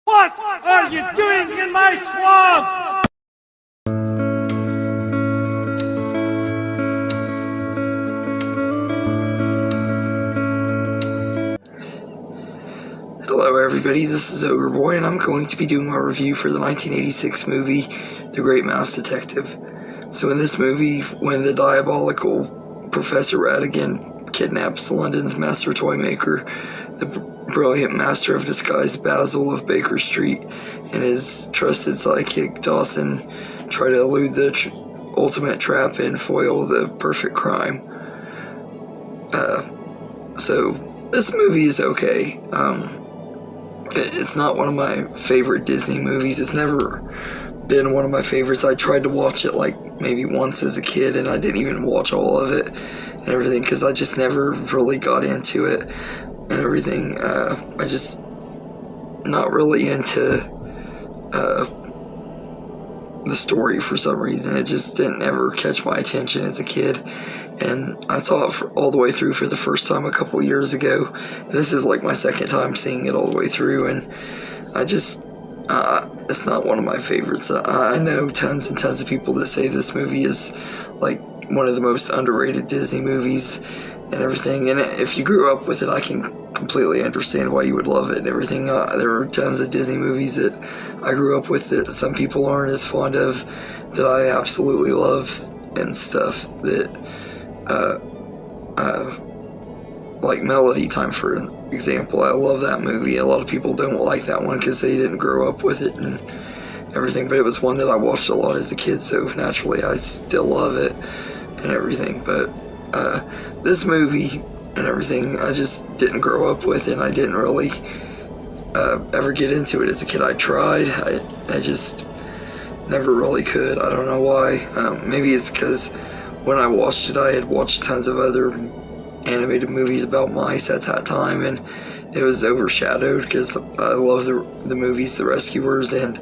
What are you doing in my swamp? Hello everybody, this is Ogre Boy, and I'm going to be doing my review for the 1986 movie, The Great Mouse Detective. So in this movie, when the diabolical Professor Ratigan kidnaps London's master toy maker, the brilliant master of disguise Basil of Baker Street and his trusted sidekick Dawson try to elude the ultimate trap and foil the perfect crime. So this movie is okay. It's not one of my favorite Disney movies. It's never been one of my favorites. I tried to watch it like maybe once as a kid, and I didn't even watch all of it and everything because I just never really got into it and everything. I just not really into the story for some reason. It just didn't ever catch my attention as a kid, and I saw it all the way through for the first time a couple years ago, and this is like my second time seeing it all the way through, and I just it's not one of my favorites. I know tons and tons of people that say this movie is like one of the most underrated Disney movies and everything, and if you grew up with it, I can completely understand why you would love it and everything. There are tons of Disney movies that I grew up with that some people aren't as fond of, that I absolutely love and stuff, that like Melody Time, for example. I love that movie. A lot of people don't like that one because they didn't grow up with it and everything, but it was one that I watched a lot as a kid, so naturally I still love it and everything. But this movie and everything, I just didn't grow up with it, and I didn't really ever get into it as a kid. I tried, I just never really could. I don't know why. Maybe it's because when I watched it, I had watched tons of other animated movies about mice at that time, and it was overshadowed because I love the movies The Rescuers and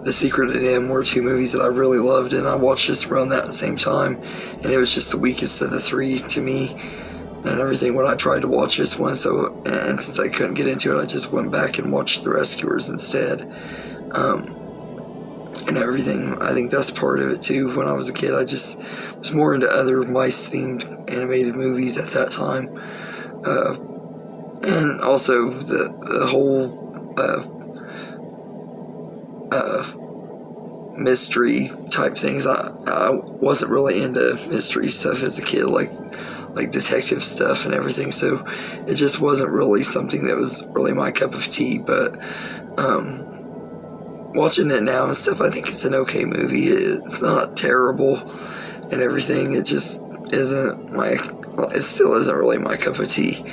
The Secret of NIMH were two movies that I really loved, and I watched this around that at the same time, and it was just the weakest of the three to me and everything when I tried to watch this one. So, and since I couldn't get into it, I just went back and watched The Rescuers instead, and everything. I think that's part of it too. When I was a kid, I just was more into other mice-themed animated movies at that time, and also the whole mystery type things. I wasn't really into mystery stuff as a kid, like detective stuff and everything, so it just wasn't really something that was really my cup of tea. But watching it now and stuff, I think it's an okay movie. It's not terrible and everything. It just isn't it still isn't really my cup of tea.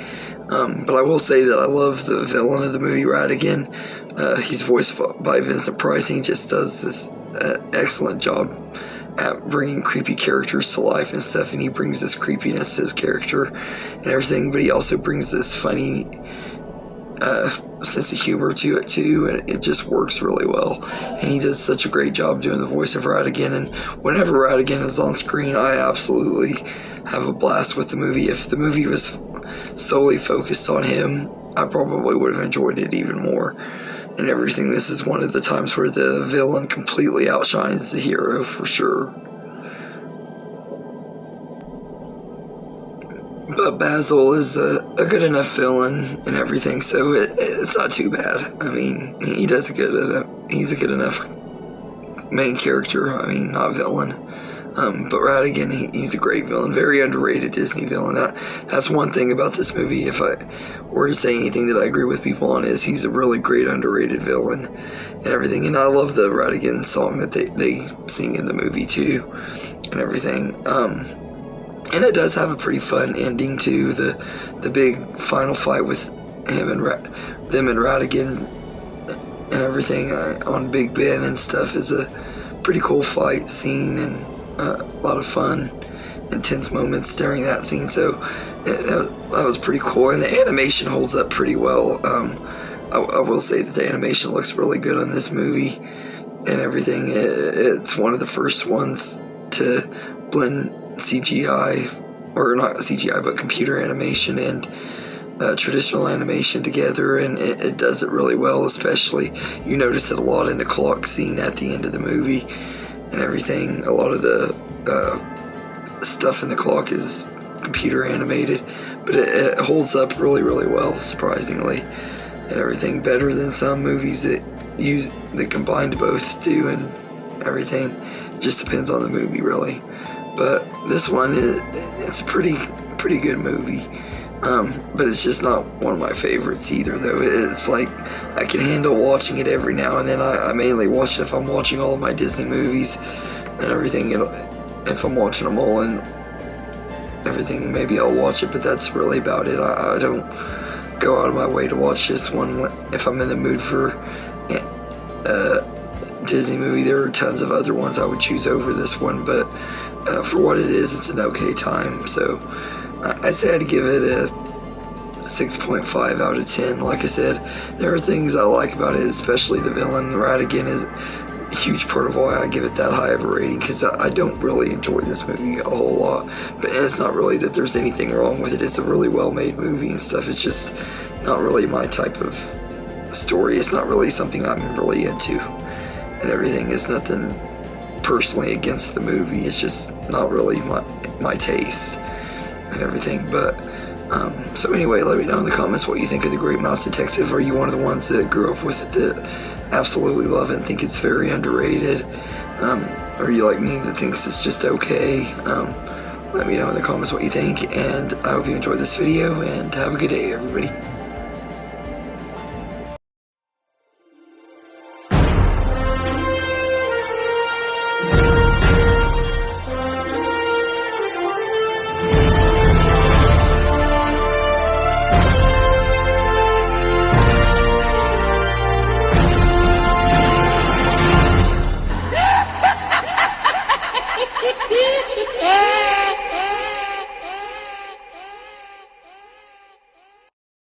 But I will say that I love the villain of the movie, Ratigan. He's voiced by Vincent Price, and he just does this excellent job at bringing creepy characters to life and stuff, and he brings this creepiness to his character and everything, but he also brings this funny sense of humor to it too, and it just works really well, and he does such a great job doing the voice of Ratigan. And whenever Ratigan is on screen, I absolutely have a blast with the movie. If the movie was solely focused on him, I probably would have enjoyed it even more and everything. This is one of the times where the villain completely outshines the hero for sure. But Basil is a good enough villain and everything, so it's not too bad. I mean, he's a good enough main character. I mean, not villain. But Ratigan, he's a great villain, very underrated Disney villain. That's one thing about this movie. If I were to say anything that I agree with people on, is he's a really great underrated villain and everything. And I love the Ratigan song that they sing in the movie too and everything. And it does have a pretty fun ending too. The big final fight with him and them and Ratigan and everything on Big Ben and stuff is a pretty cool fight scene, and a lot of fun, intense moments during that scene. So that was pretty cool, and the animation holds up pretty well. I will say that the animation looks really good on this movie and everything. It's one of the first ones to blend CGI, or not CGI, but computer animation and traditional animation together, and it does it really well. Especially, you notice it a lot in the clock scene at the end of the movie and everything. A lot of the stuff in the clock is computer animated, but it holds up really, really well, surprisingly, and everything, better than some movies that combine both do, and everything. It just depends on the movie, really. But this one it's a pretty good movie. But it's just not one of my favorites either, though. It's like I can handle watching it every now and then. I mainly watch it if I'm watching all of my Disney movies and everything. If I'm watching them all and everything, maybe I'll watch it, but that's really about it. I don't go out of my way to watch this one if I'm in the mood for a Disney movie. There are tons of other ones I would choose over this one, but for what it is, it's an okay time. So I'd say I'd give it a 6.5 out of 10. Like I said, there are things I like about it, especially the villain. Ratigan is a huge part of why I give it that high of a rating, because I don't really enjoy this movie a whole lot. But it's not really that there's anything wrong with it. It's a really well-made movie and stuff. It's just not really my type of story. It's not really something I'm really into and everything. It's nothing personally against the movie. It's just not really my taste and everything. But so anyway, let me know in the comments what you think of The Great Mouse Detective. Are you one of the ones that grew up with it that absolutely love it and think it's very underrated? Or are you like me that thinks it's just okay? Let me know in the comments what you think, and I hope you enjoyed this video, and have a good day, everybody.